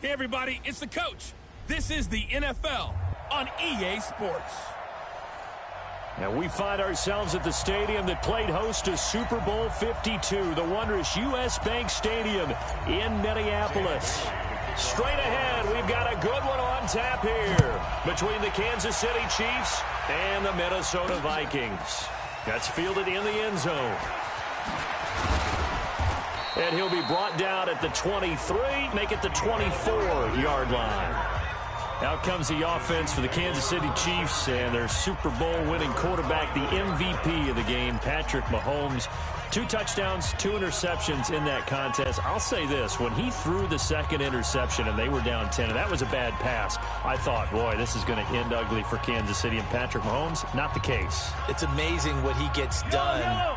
Hey, everybody, it's the coach. This is the NFL on EA Sports. And we find ourselves at the stadium that played host to Super Bowl 52, the wondrous U.S. Bank Stadium in Minneapolis. Straight ahead, we've got a good one on tap here between the Kansas City Chiefs and the Minnesota Vikings. That's fielded in the end zone. And he'll be brought down at the 23, make it the 24-yard line. Out comes the offense for the Kansas City Chiefs and their Super Bowl winning quarterback, the MVP of the game, Patrick Mahomes. 2 touchdowns, 2 interceptions in that contest. I'll say this, when he threw the second interception and they were down 10, and that was a bad pass, I thought, boy, this is going to end ugly for Kansas City and Patrick Mahomes. Not the case. It's amazing what he gets done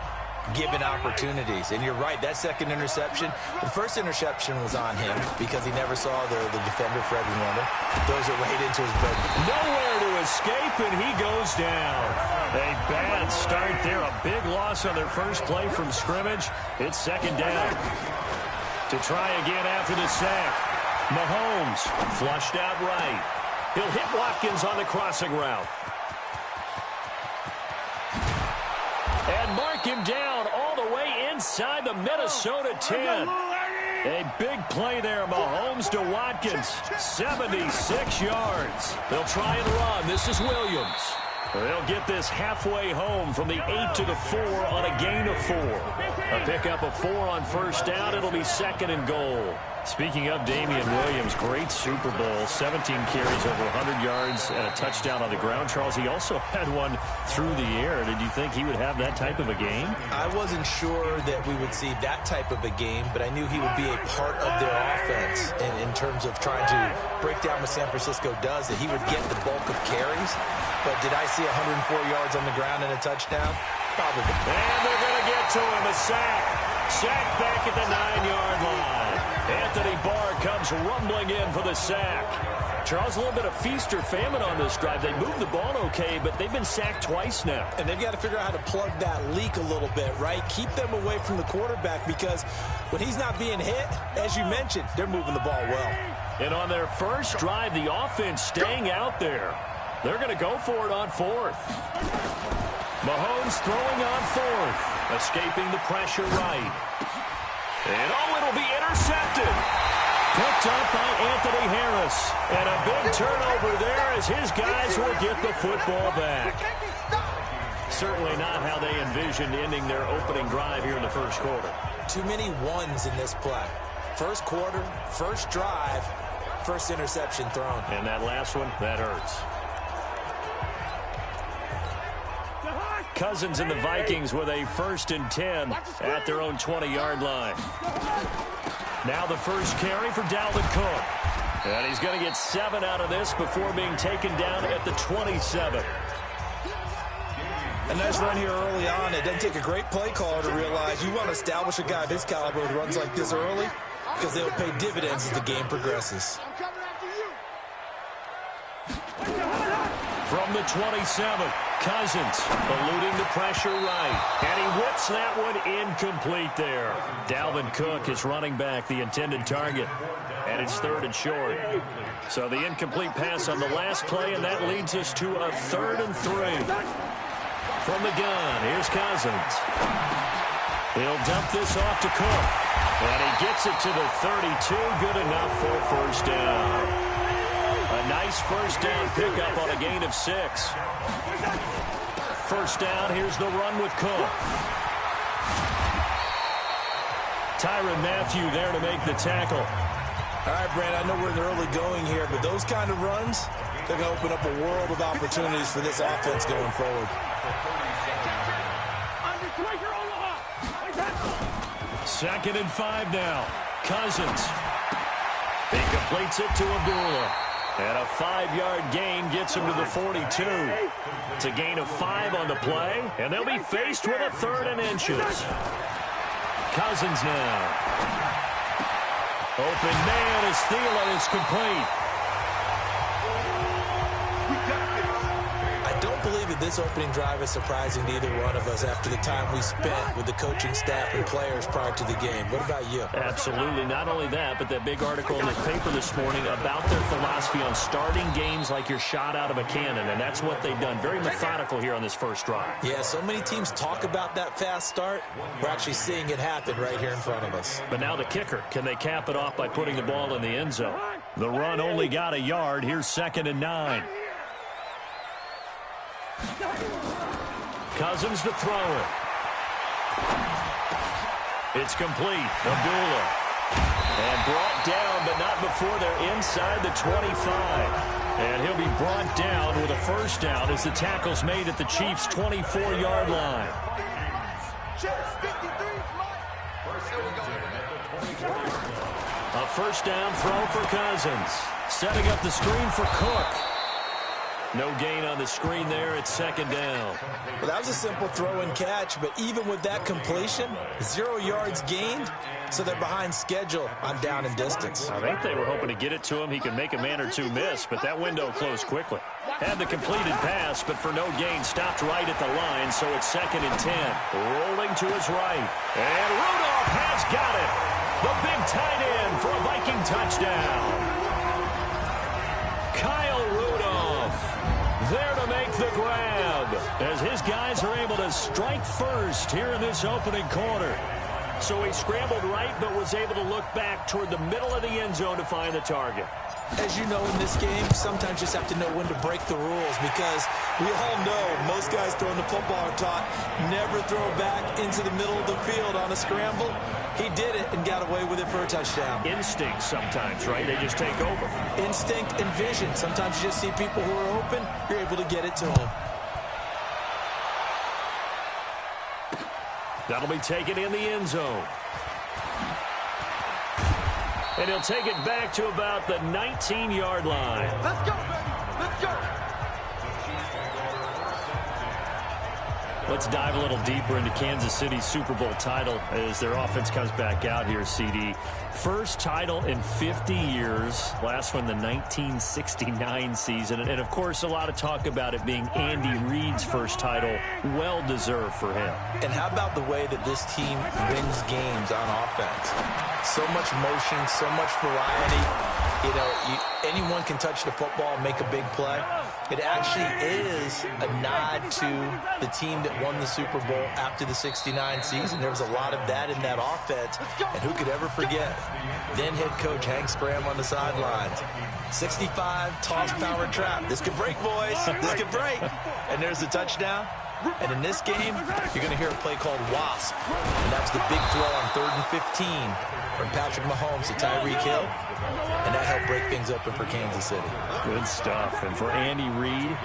given opportunities. And you're right, that second interception, the first interception was on him because he never saw the defender, Fred Warner. Throws it right into his butt. Nowhere to escape, and he goes down. A bad start there. A big loss on their first play from scrimmage. It's second down. To try again after the sack. Mahomes flushed out right. He'll hit Watkins on the crossing route. And mark him down all the way inside the Minnesota 10. A big play there, Mahomes to Watkins. 76 yards. They'll try and run. This is Williams. They'll get this halfway home from the 8 to the 4 on a gain of 4. A pickup of 4 on first down. It'll be second and goal. Speaking of Damian Williams, great Super Bowl. 17 carries, over 100 yards, and a touchdown on the ground. Charles, he also had one through the air. Did you think he would have that type of a game? I wasn't sure that we would see that type of a game, but I knew he would be a part of their offense in terms of trying to break down what San Francisco does, that he would get the bulk of carries. But did I see 104 yards on the ground and a touchdown? Probably. And they're going to get to him, a sack. Sack back at the 9-yard line. Anthony Barr comes rumbling in for the sack. Charles, a little bit of feast or famine on this drive. They moved the ball okay, but they've been sacked twice now. And they've got to figure out how to plug that leak a little bit, right? Keep them away from the quarterback because when he's not being hit, as you mentioned, they're moving the ball well. And on their first drive, the offense staying out there. They're going to go for it on 4th. Mahomes throwing on 4th. Escaping the pressure right. And it'll be intercepted. Picked up by Anthony Harris. And a big turnover there as his guys will get the football back. Certainly not how they envisioned ending their opening drive here in the first quarter. Too many ones in this play. First quarter, first drive, first interception thrown. And that last one, that hurts. Cousins and the Vikings with a 1st and 10 at their own 20-yard line. Now the first carry for Dalvin Cook. And he's going to get 7 out of this before being taken down at the 27. A nice run here early on. It doesn't take a great play caller to realize you want to establish a guy of his caliber who runs like this early because they'll pay dividends as the game progresses. From the 27, Cousins eluding the pressure right. And he whips that one incomplete there. Dalvin Cook is running back, the intended target. And it's 3rd and short. So the incomplete pass on the last play, and that leads us to a 3rd and 3. From the gun, here's Cousins. He'll dump this off to Cook. And he gets it to the 32. Good enough for first down. A nice first down pickup on a gain of 6. First down, here's the run with Cook. Tyrann Mathieu there to make the tackle. All right, Brand, I know we're in the early going here, but those kind of runs, they're going to open up a world of opportunities for this offense going forward. 2nd and 5 now. Cousins. He completes it to Abdullah. And a 5-yard gain gets him to the 42. It's a gain of 5 on the play, and they'll be faced with a 3rd and inches. Cousins now. Open man as Thielen is complete. I don't believe that this opening drive is surprising to either one of us after the time we spent with the coaching staff and players prior to the game. What about you? Absolutely. Not only that, but that big article in the paper this morning about their philosophy on starting games like you're shot out of a cannon, and that's what they've done. Very methodical here on this first drive. Yeah, so many teams talk about that fast start. We're actually seeing it happen right here in front of us. But now the kicker. Can they cap it off by putting the ball in the end zone? The run only got a yard. Here's 2nd and 9. Cousins to throw it. It's complete. Abdullah. And brought down, but not before they're inside the 25. And he'll be brought down with a first down as the tackle's made at the Chiefs' 24-yard line. A first down throw for Cousins. Setting up the screen for Cook. No gain on the screen there. It's 2nd down. Well, that was a simple throw and catch, but even with that completion, 0 yards gained, so they're behind schedule on down and distance. I think they were hoping to get it to him. He could make a man or two miss, but that window closed quickly. Had the completed pass, but for no gain, stopped right at the line, so it's 2nd and 10. Rolling to his right. And Rudolph has got it. The big tight end for a Viking touchdown. Kyle Rudolph there to make the grab as his guys are able to strike first here in this opening quarter. So he scrambled right but was able to look back toward the middle of the end zone to find the target. As you know, in this game, sometimes you just have to know when to break the rules because we all know most guys throwing the football are taught never throw back into the middle of the field on a scramble. He did it and got away with it for a touchdown. Instinct sometimes, right? They just take over. Instinct and vision. Sometimes you just see people who are open, you're able to get it to them. That'll be taken in the end zone. And he'll take it back to about the 19-yard line. Let's go, baby. Let's go. Let's dive a little deeper into Kansas City's Super Bowl title as their offense comes back out here, CD. First title in 50 years. Last one, the 1969 season. And, of course, a lot of talk about it being Andy Reid's first title. Well-deserved for him. And how about the way that this team wins games on offense? So much motion, so much variety. You know, anyone can touch the football and make a big play. It actually is a nod to the team that won the Super Bowl after the 69 season. There was a lot of that in that offense. And who could ever forget then head coach Hank Stram on the sidelines. 65, toss, power, trap. This could break, boys. This could break. And there's the touchdown. And in this game, you're going to hear a play called Wasp. And that's the big throw on 3rd and 15 from Patrick Mahomes to Tyreek Hill. And that helped break things open for Kansas City. Good stuff. And for Andy Reid,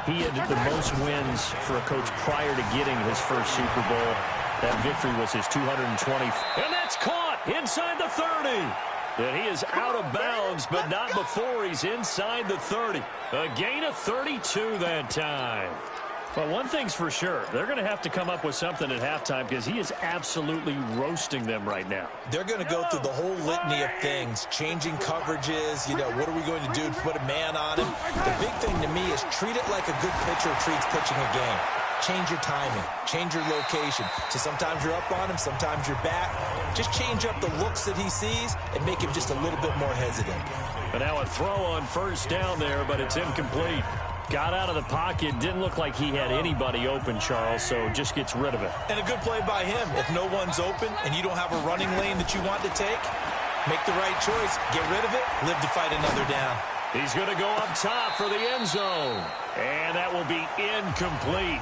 he had the most wins for a coach prior to getting his first Super Bowl. That victory was his 220th. And that's caught inside the 30. And he is out of bounds, but not before he's inside the 30. A gain of 32 that time. Well, one thing's for sure. They're going to have to come up with something at halftime because he is absolutely roasting them right now. They're going to go through the whole litany of things, changing coverages, you know, what are we going to do to put a man on him? The big thing to me is treat it like a good pitcher treats pitching a game. Change your timing, change your location. So sometimes you're up on him, sometimes you're back. Just change up the looks that he sees and make him just a little bit more hesitant. But now a throw on first down there, but it's incomplete. Got out of the pocket. Didn't look like he had anybody open, Charles, so just gets rid of it. And a good play by him. If no one's open and you don't have a running lane that you want to take, make the right choice. Get rid of it. Live to fight another down. He's going to go up top for the end zone. And that will be incomplete.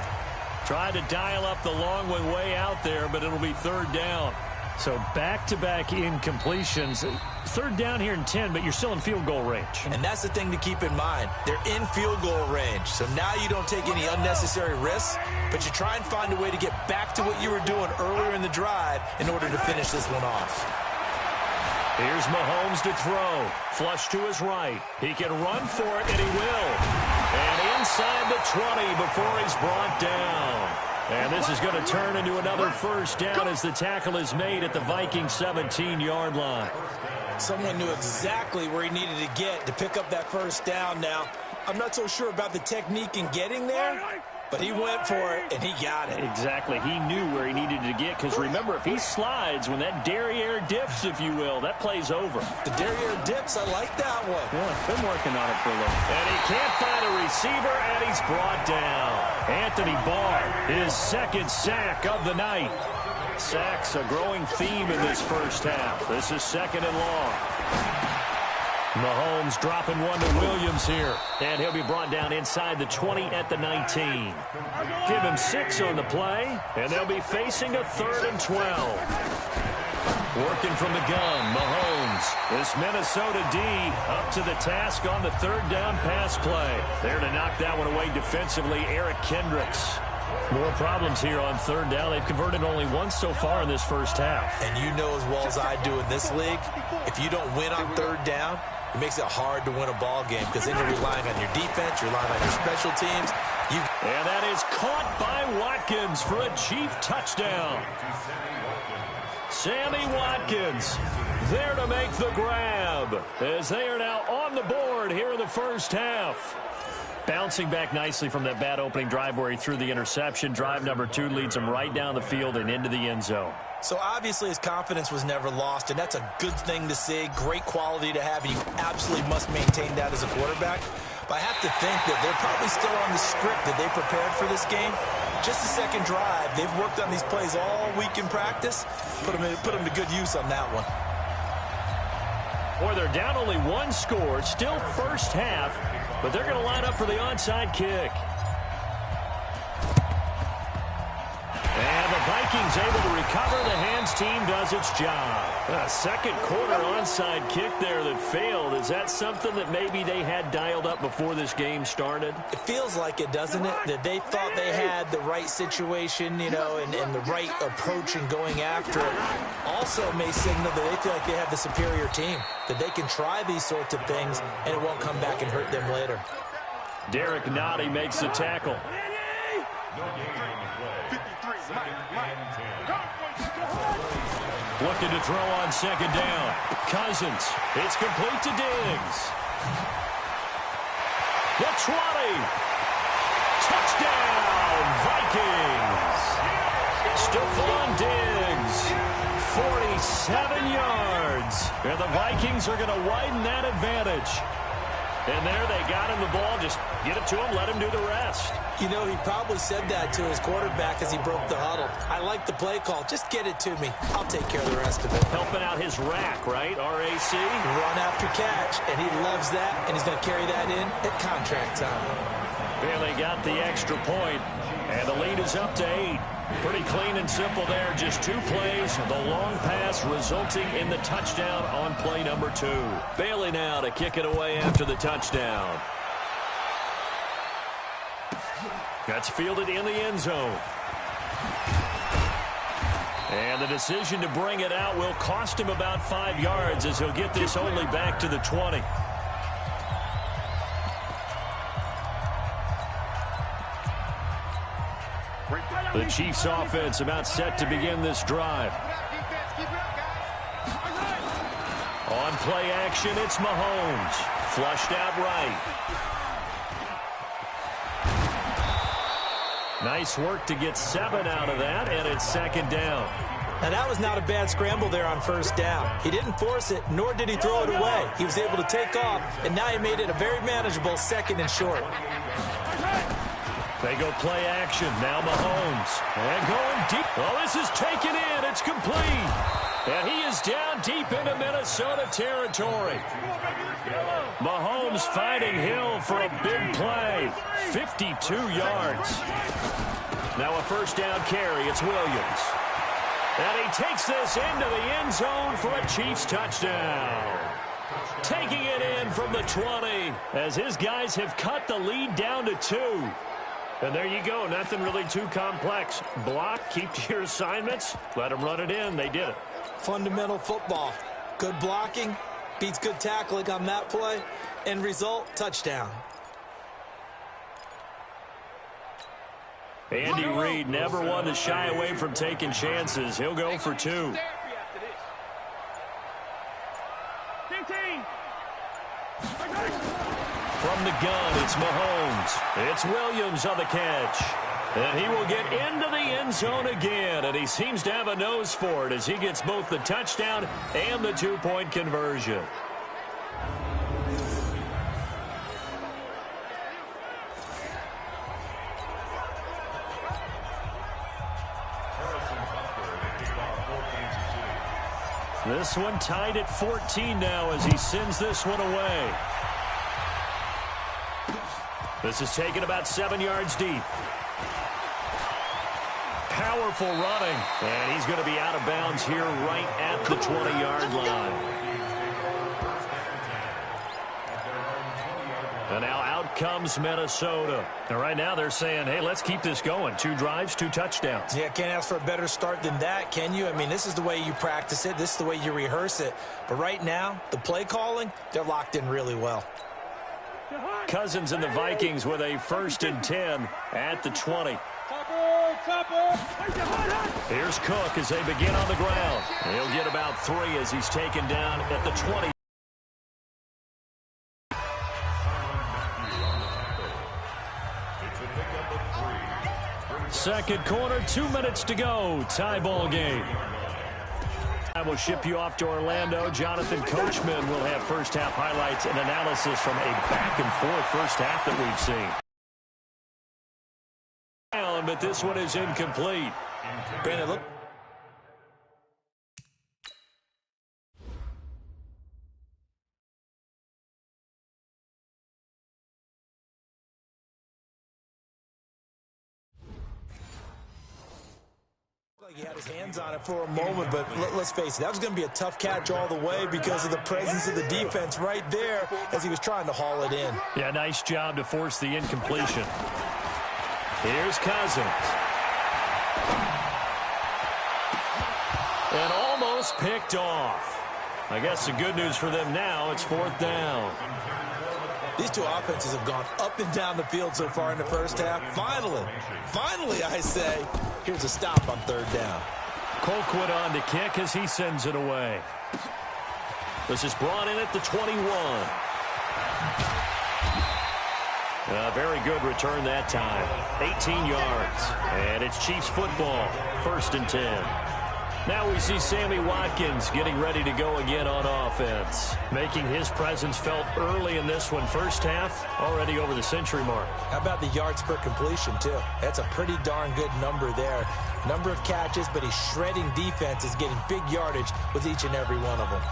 Tried to dial up the long one way out there, but it'll be 3rd down. So back-to-back incompletions. 3rd down here in 10, but you're still in field goal range. And that's the thing to keep in mind. They're in field goal range. So now you don't take any unnecessary risks, but you try and find a way to get back to what you were doing earlier in the drive in order to finish this one off. Here's Mahomes to throw. Flush to his right. He can run for it, and he will. And inside the 20 before he's brought down. And this is going to turn into another first down as the tackle is made at the Vikings 17-yard line. Someone knew exactly where he needed to get to pick up that first down now. I'm not so sure about the technique in getting there, But he went for it, and he got it. Exactly. He knew where he needed to get, because remember, if he slides, when that derriere dips, if you will, that play's over. The derriere dips, I like that one. Yeah, been working on it for a little. And he can't find a receiver, and he's brought down. Anthony Barr, his second sack of the night. Sacks a growing theme in this first half. This is second and long. Mahomes dropping one to Williams here. And he'll be brought down inside the 20 at the 19. Give him 6 on the play. And they'll be facing a 3rd and 12. Working from the gun, Mahomes. This Minnesota D up to the task on the 3rd down pass play. There to knock that one away defensively, Eric Kendricks. More problems here on 3rd down. They've converted only once so far in this first half. And you know as well as I do in this league, if you don't win on 3rd down, it makes it hard to win a ball game because then you're relying on your defense, you're relying on your special teams. And that is caught by Watkins for a Chief touchdown. Sammy Watkins there to make the grab as they are now on the board here in the first half. Bouncing back nicely from that bad opening drive where he threw the interception. Drive number 2 leads him right down the field and into the end zone. So obviously his confidence was never lost, and that's a good thing to see. Great quality to have. You absolutely must maintain that as a quarterback. But I have to think that they're probably still on the script that they prepared for this game. Just the second drive. They've worked on these plays all week in practice. Put them to good use on that one. Boy, they're down only 1 score. It's still first half, but they're going to line up for the onside kick. And the Vikings able to recover. The hands team does its job. A second quarter onside kick there that failed. Is that something that maybe they had dialed up before this game started? It feels like it, doesn't it? That they thought they had the right situation, you know, and the right approach in going after it. Also may signal that they feel like they have the superior team, that they can try these sorts of things and it won't come back and hurt them later. Derek Nottie makes the tackle. Looking to throw on second down. Cousins. It's complete to Diggs. The 20. Touchdown, Vikings. Stephon Diggs. 47 yards. And the Vikings are going to widen that advantage. And there they got him the ball. Just get it to him, let him do the rest. You know, he probably said that to his quarterback as he broke the huddle. I like the play call. Just get it to me. I'll take care of the rest of it. Helping out his rack, right? RAC. Run after catch, and he loves that, and he's going to carry that in at contract time. And they got the extra point, and the lead is up to 8. Pretty clean and simple there. Just 2 plays. The long pass resulting in the touchdown on play number 2. Bailey now to kick it away after the touchdown. That's fielded in the end zone. And the decision to bring it out will cost him about 5 yards as he'll get this only back to the 20. The Chiefs offense about set to begin this drive. On play action, it's Mahomes. Flushed out right. Nice work to get 7 out of that, and it's second down. Now, that was not a bad scramble there on first down. He didn't force it, nor did he throw it away. He was able to take off, and now he made it a very manageable second and short. They go play action. Now Mahomes. And going deep. Well, this is taken in. It's complete. And he is down deep into Minnesota territory. Mahomes finding Hill for a big play. 52 yards. Now a first down carry. It's Williams. And he takes this into the end zone for a Chiefs touchdown. Taking it in from the 20 as his guys have cut the lead down to 2. And there you go. Nothing really too complex. Block, keep to your assignments, let them run it in. They did it. Fundamental football. Good blocking beats good tackling on that play. End result, touchdown. Andy Reid never one to shy away from taking chances. He'll go for 2. From the gun, it's Mahomes. It's Williams on the catch. And he will get into the end zone again, and he seems to have a nose for it as he gets both the touchdown and the two-point conversion. This one tied at 14 now as he sends this one away. This is taken about 7 yards deep. Powerful running, and he's going to be out of bounds here right at the 20-yard line. And now out comes Minnesota. And right now they're saying, hey, let's keep this going. 2 drives, 2 touchdowns. Yeah, can't ask for a better start than that, can you? I mean, this is the way you practice it. This is the way you rehearse it. But right now, the play calling, they're locked in really well. Cousins and the Vikings with a 1st and 10 at the 20. Here's Cook as they begin on the ground. He'll get about 3 as he's taken down at the 20. Second quarter, 2 minutes to go. Tie ball game. I will ship you off to Orlando. Jonathan Coachman will have first half highlights and analysis from a back-and-forth first half that we've seen. But this one is incomplete. Brandon, look. He had his hands on it for a moment, but let's face it, that was going to be a tough catch all the way because of the presence of the defense right there as he was trying to haul it in. Yeah, nice job to force the incompletion. Here's Cousins. And almost picked off. I guess the good news for them now, it's 4th down. These two offenses have gone up and down the field so far in the first half. Finally, I say, here's a stop on 3rd down. Colquitt on to kick as he sends it away. This is brought in at the 21. A very good return that time. 18 yards. And it's Chiefs football. 1st and 10. Now we see Sammy Watkins getting ready to go again on offense. Making his presence felt early in this one. First half, already over the century mark. How about the yards per completion, too? That's a pretty darn good number there. Number of catches, but he's shredding defenses, getting big yardage with each and every one of them.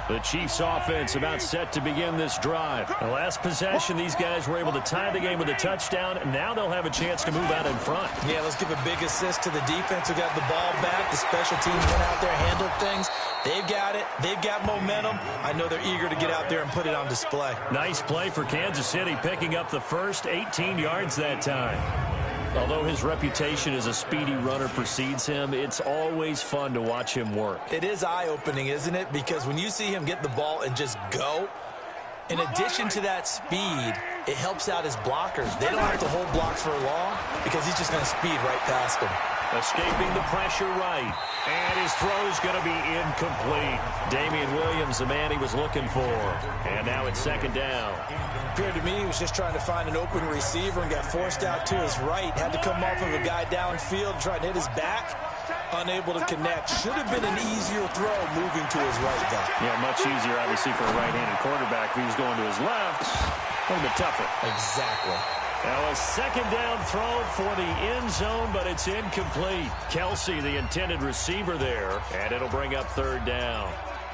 The Chiefs offense about set to begin this drive. The last possession, these guys were able to tie the game with a touchdown, and now they'll have a chance to move out in front. Yeah, let's give a big assist to the defense who got the ball back. The special teams went out there, handled things. They've got it. They've got momentum. I know they're eager to get out there and put it on display. Nice play for Kansas City, picking up the first 18 yards that time. Although his reputation as a speedy runner precedes him, it's always fun to watch him work. It is eye-opening, isn't it? Because when you see him get the ball and just go, in addition to that speed, it helps out his blockers. They don't have to hold blocks for long because he's just going to speed right past them. Escaping the pressure right. And his throw's going to be incomplete. Damian Williams, the man he was looking for. And now it's 2nd down. Appeared to me he was just trying to find an open receiver and got forced out to his right. Had to come off of a guy downfield, trying to hit his back. Unable to connect. Should have been an easier throw moving to his right, though. Yeah, much easier, obviously, for a right-handed quarterback. If he was going to his left, a little bit tougher. Exactly. Now a 2nd down throw for the end zone, but it's incomplete. Kelsey, the intended receiver there, and it'll bring up 3rd down.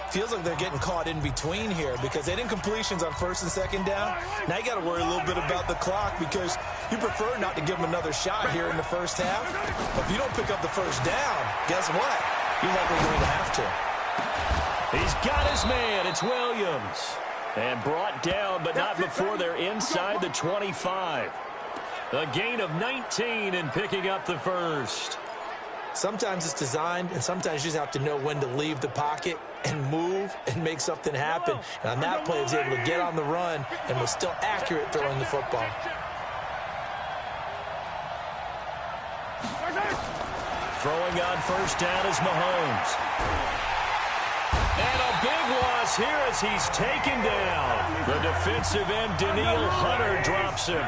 Feels like they're getting caught in between here because they had incompletions on 1st and 2nd down. Now you got to worry a little bit about the clock because you prefer not to give them another shot here in the first half. But if you don't pick up the 1st down, guess what? You're likely going to have to. He's got his man. It's Williams. And brought down, but not before they're inside the 25. A gain of 19 and picking up the first. Sometimes it's designed, and sometimes you just have to know when to leave the pocket and move and make something happen. And on that play, he was able to get on the run and was still accurate throwing the football. Throwing on 1st down is Mahomes. And a big one. pass here as he's taken down. The defensive end, Daniil Hunter, drops him.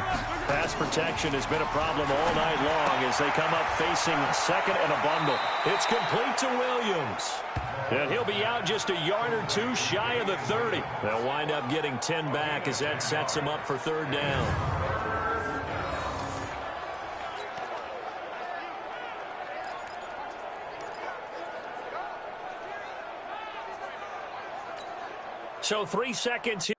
Pass protection has been a problem all night long as they come up facing second and a bundle. It's complete to Williams. And he'll be out just a yard or two shy of the 30. They'll wind up getting 10 back as that sets him up for third down. So 3 seconds here.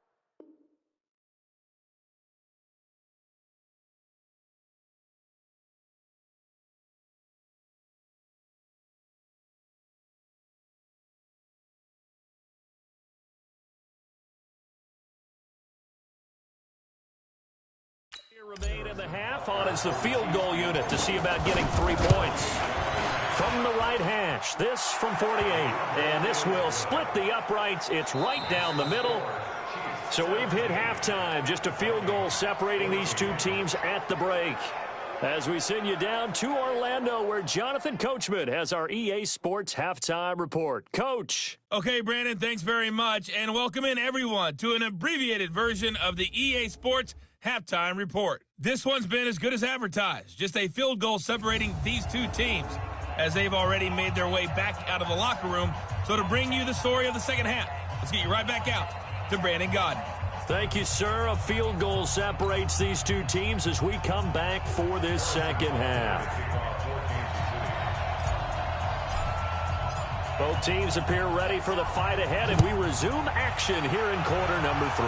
Remain in the half on as the field goal unit to see about getting 3 points. From the right hash, this from 48. And this will split the uprights. It's right down the middle. So we've hit halftime. Just a field goal separating these two teams at the break. As we send you down to Orlando, where Jonathan Coachman has our EA Sports Halftime Report. Coach. Okay, Brandon, thanks very much. And welcome in, everyone, to an abbreviated version of the EA Sports Halftime Report. This one's been as good as advertised. Just a field goal separating these two teams, as they've already made their way back out of the locker room. So to bring you the story of the second half, let's get you right back out to Brandon Godden. Thank you, sir. A field goal separates these two teams as we come back for this second half. Both teams appear ready for the fight ahead, and we resume action here in quarter number 3.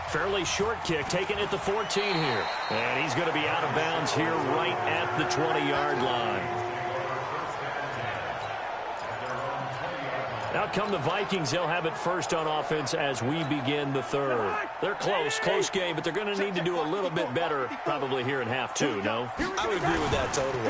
Fairly short kick, taken at the 14 here. And he's going to be out of bounds here right at the 20-yard line. Out come the Vikings. They'll have it first on offense as we begin the third. They're close game, but they're going to need to do a little bit better probably here in half 2, no? I would agree with that totally.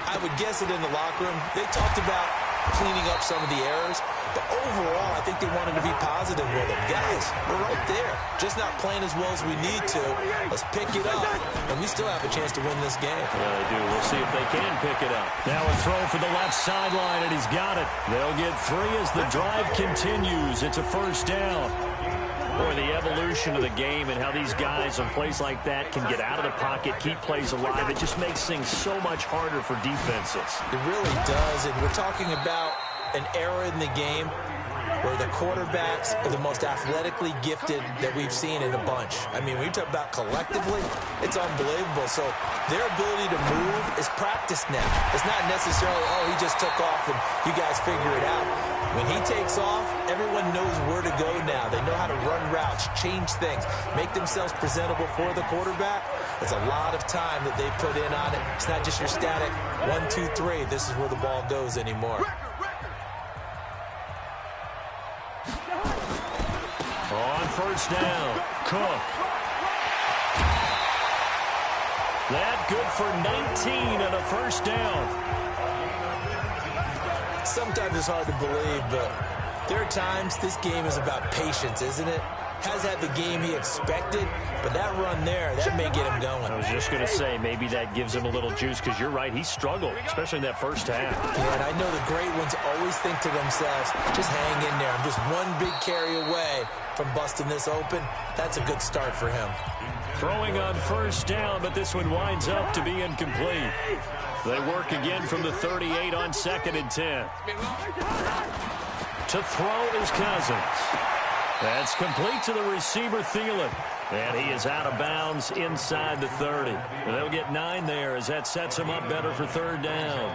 I would guess it in the locker room. They talked about cleaning up some of the errors, but overall, I think they wanted to be positive with them. Guys, we're right there. Just not playing as well as we need to. Let's pick it up, and we still have a chance to win this game. Yeah, they do. We'll see if they can pick it up. Now a throw for the left sideline, and he's got it. They'll get 3 as the drive continues. It's a first down. Boy, the evolution of the game and how these guys on plays like that can get out of the pocket, keep plays alive, it just makes things so much harder for defenses. It really does, and we're talking about an era in the game where the quarterbacks are the most athletically gifted that we've seen in a bunch. I mean, when you talk about collectively, it's unbelievable. So their ability to move is practiced now. It's not necessarily, oh, he just took off and you guys figure it out. When he takes off, everyone knows where to go now. They know how to run routes, change things, make themselves presentable for the quarterback. It's a lot of time that they put in on it. It's not just your static 1, 2, 3. This is where the ball goes anymore. On first down, Cook. That good for 19 and a first down. Sometimes it's hard to believe, but there are times this game is about patience, isn't it? Has had the game he expected, but that run there, that may get him going. I was just going to say, maybe that gives him a little juice, because you're right, he struggled, especially in that first half. Yeah, and I know the great ones always think to themselves, just hang in there. I'm just one big carry away from busting this open. That's a good start for him. Throwing on first down, but this one winds up to be incomplete. They work again from the 38 on 2nd and 10. To throw is Cousins. That's complete to the receiver, Thielen. And he is out of bounds inside the 30. They'll get 9 there as that sets him up better for third down.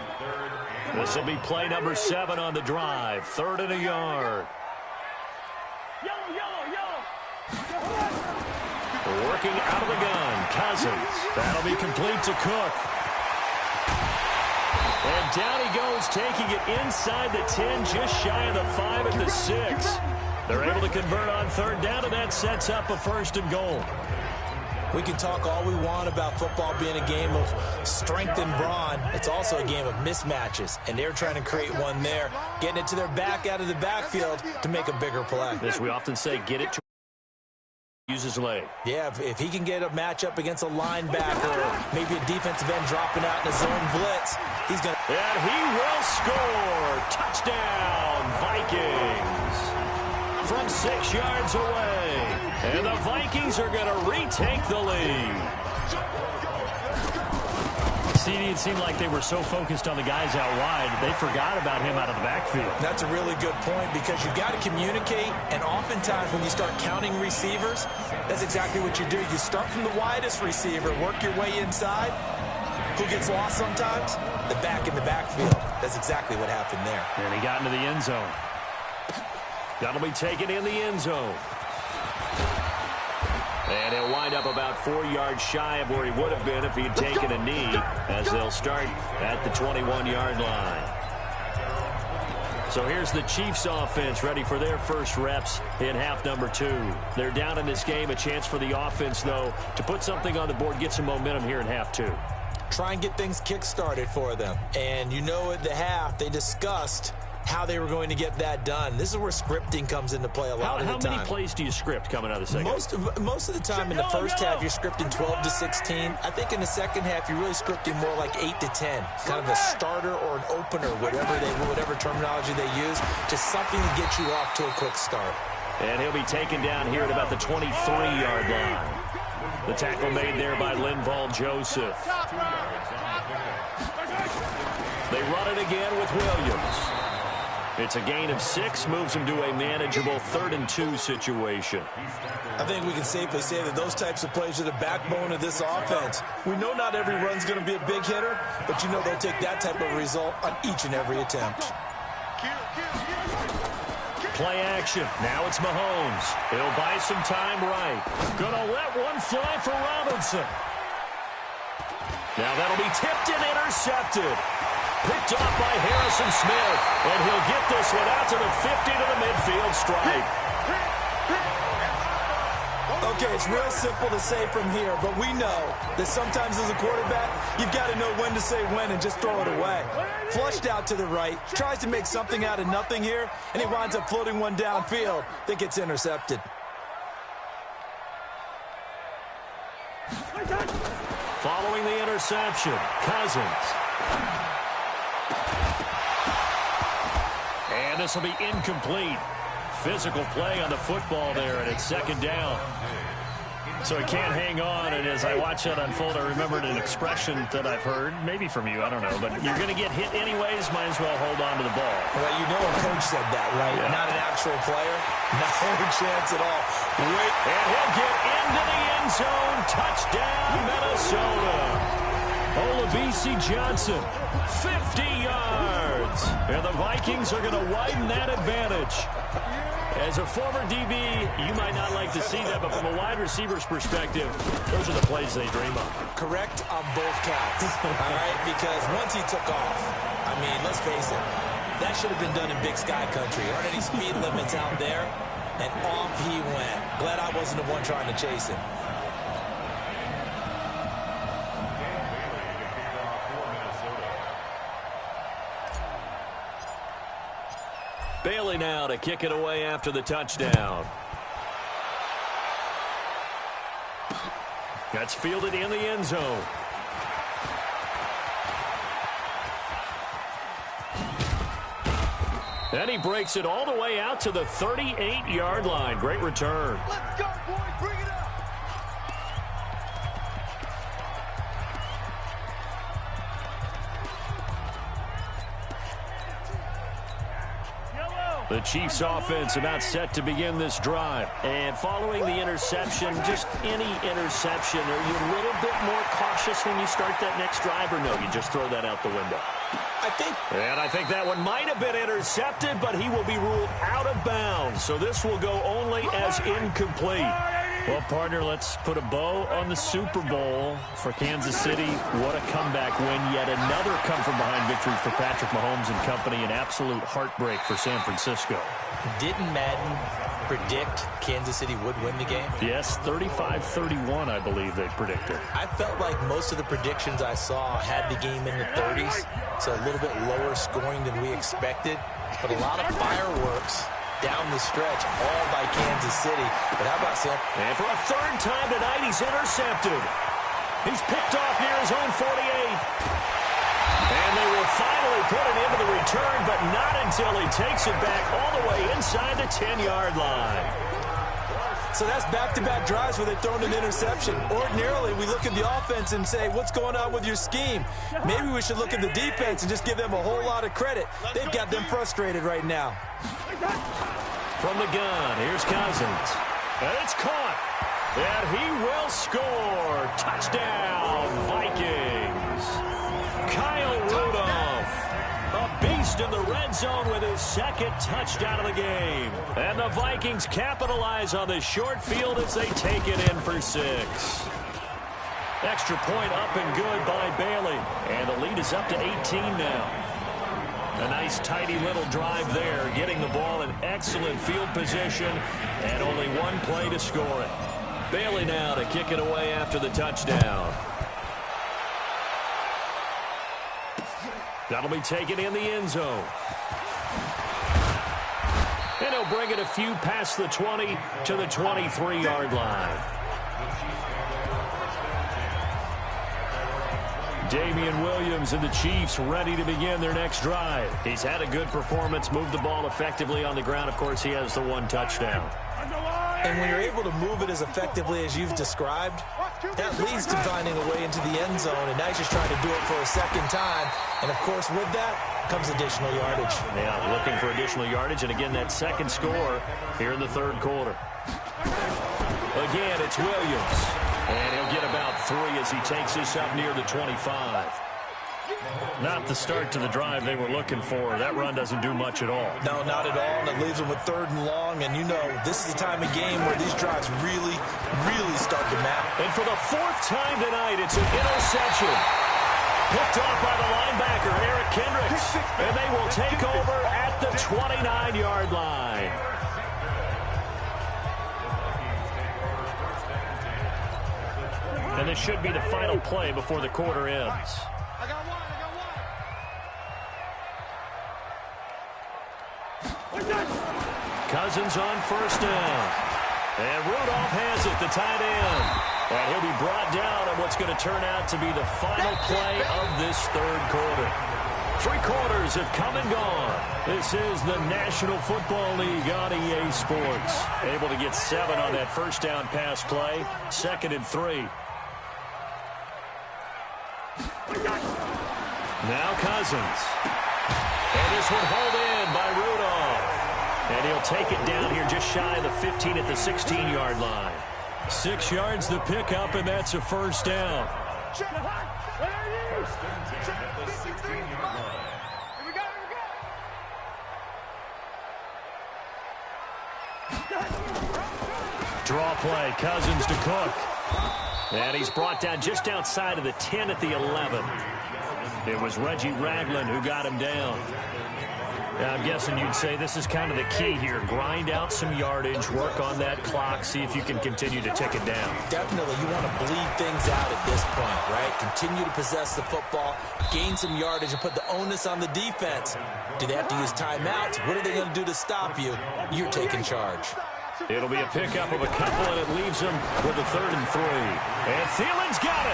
This will be play number 7 on the drive. 3rd and a yard. Working out of the gun, Cousins. That'll be complete to Cook. And down he goes, taking it inside the 10, just shy of the 5 at the 6. They're able to convert on third down, and that sets up a 1st and goal. We can talk all we want about football being a game of strength and brawn. It's also a game of mismatches, and they're trying to create one there, getting it to their back out of the backfield to make a bigger play. As we often say, get it to use his leg. Yeah, if he can get a matchup against a linebacker or maybe a defensive end dropping out in a zone blitz, he's going to... And he will score. Touchdown, Vikings from 6 yards away. And the Vikings are going to retake the lead. CD, it seemed like they were so focused on the guys out wide, they forgot about him out of the backfield. That's a really good point because you've got to communicate, and oftentimes when you start counting receivers, that's exactly what you do. You start from the widest receiver, work your way inside. Who gets lost sometimes? The back in the backfield. That's exactly what happened there. And he got into the end zone. That'll be taken in the end zone. And he'll wind up about 4 yards shy of where he would have been if he had taken a knee, as they'll start at the 21-yard line. So here's the Chiefs offense ready for their first reps in half number 2. They're down in this game. A chance for the offense, though, to put something on the board, get some momentum here in half 2. Try and get things kick-started for them. And you know at the half, they discussed how they were going to get that done. This is where scripting comes into play a lot of the time. How many plays do you script coming out of the second? Most of the time in the first half, you're scripting 12 to 16. I think in the second half, you're really scripting more like 8 to 10. Kind of a starter or an opener, whatever terminology they use. Just something to get you off to a quick start. And he'll be taken down here at about the 23-yard line. The tackle made there by Linval Joseph. They run it again with Williams. It's a gain of 6, moves him to a manageable 3rd and 2 situation. I think we can safely say that those types of plays are the backbone of this offense. We know not every run's going to be a big hitter, but you know they'll take that type of result on each and every attempt. Play action. Now it's Mahomes. He'll buy some time right. Gonna let one fly for Robinson. Now that'll be tipped and intercepted. Picked off by Harrison Smith. And he'll get this one out to the 50 to the midfield stripe. Okay, it's real simple to say from here, but we know that sometimes as a quarterback, you've got to know when to say when and just throw it away. Flushed out to the right, tries to make something out of nothing here, and he winds up floating one downfield that gets intercepted. Following the interception, Cousins. And this will be incomplete. Physical play on the football there, and it's 2nd down. So he can't hang on, and as I watch that unfold, I remembered an expression that I've heard, maybe from you, I don't know, but you're going to get hit anyways, might as well hold on to the ball. Well, you know a coach said that, right? Yeah. Not an actual player. Not a chance at all. Wait. And he'll get into the end zone. Touchdown, Minnesota. Olabisi Johnson, 50 yards. And the Vikings are going to widen that advantage. As a former DB, you might not like to see that, but from a wide receiver's perspective, those are the plays they dream of. Correct on both counts, all right? Because once he took off, I mean, let's face it, that should have been done in Big Sky Country. There aren't any speed limits out there, and off he went. Glad I wasn't the one trying to chase him. Bailey now to kick it away after the touchdown. That's fielded in the end zone. And he breaks it all the way out to the 38-yard line. Great return. Let's go, boys. Bring it up. The Chiefs offense about set to begin this drive. And following the interception, just any interception, are you a little bit more cautious when you start that next drive, or no, you just throw that out the window? I think that one might have been intercepted, but he will be ruled out of bounds. So this will go only as incomplete. Well, partner, let's put a bow on the Super Bowl for Kansas City. What a comeback win. Yet another come-from-behind victory for Patrick Mahomes and company. An absolute heartbreak for San Francisco. Didn't Madden predict Kansas City would win the game? Yes, 35-31, I believe they predicted. I felt like most of the predictions I saw had the game in the 30s, so a little bit lower scoring than we expected, but a lot of fireworks down the stretch, all by Kansas City. But how about Sam? And for a 3rd time tonight, he's intercepted. He's picked off near his own 48. And And they will finally put it into the return, but not until he takes it back all the way inside the 10-yard line. So that's back-to-back drives where they've thrown an interception. Ordinarily, we look at the offense and say, what's going on with your scheme? Maybe we should look at the defense and just give them a whole lot of credit. They've got them frustrated right now. From the gun, here's Cousins. And it's caught. And he will score. Touchdown, Vikings. Kyle Rudolph, a beast in the red zone with his second touchdown of the game. And the Vikings capitalize on this short field as they take it in for 6. Extra point up and good by Bailey. And the lead is up to 18 now. A nice, tidy little drive there, getting the ball in excellent field position, and only one play to score it. Bailey now to kick it away after the touchdown. That'll be taken in the end zone. And he'll bring it a few past the 20 to the 23-yard line. Damian Williams and the Chiefs ready to begin their next drive. He's had a good performance, moved the ball effectively on the ground. Of course, he has the one touchdown. And when you're able to move it as effectively as you've described, that leads to finding a way into the end zone, and now he's just trying to do it for a second time. And, of course, with that comes additional yardage. Yeah, looking for additional yardage, and again, that second score here in the third quarter. Again, it's Williams. And he'll get about 3 as he takes this up near the 25. Not the start to the drive they were looking for. That run doesn't do much at all. No, not at all, and it leaves them with 3rd and long. And you know, this is the time of game where these drives really, really start to matter. And for the 4th time tonight, it's an interception. Picked off by the linebacker, Eric Kendricks. And they will take over at the 29-yard line. And this should be the final play before the quarter ends. Cousins on 1st down. And Rudolph has it, the tight end. And he'll be brought down at what's going to turn out to be the final play of this third quarter. 3 quarters have come and gone. This is the National Football League on EA Sports. Able to get 7 on that 1st down pass play. 2nd and 3. Now Cousins. And this one hauled in by Rudolph. And he'll take it down here just shy of the 15 at the 16-yard line. 6 yards the pickup, and that's a 1st down. Draw play, Cousins to Cook. And he's brought down just outside of the 10 at the 11. It was Reggie Ragland who got him down. Now, I'm guessing you'd say this is kind of the key here. Grind out some yardage, work on that clock, see if you can continue to tick it down. Definitely. You want to bleed things out at this point, right? Continue to possess the football, gain some yardage, and put the onus on the defense. Do they have to use timeouts? What are they going to do to stop you? You're taking charge. It'll be a pickup of a couple, and it leaves them with a 3rd and 3. And Thielen's got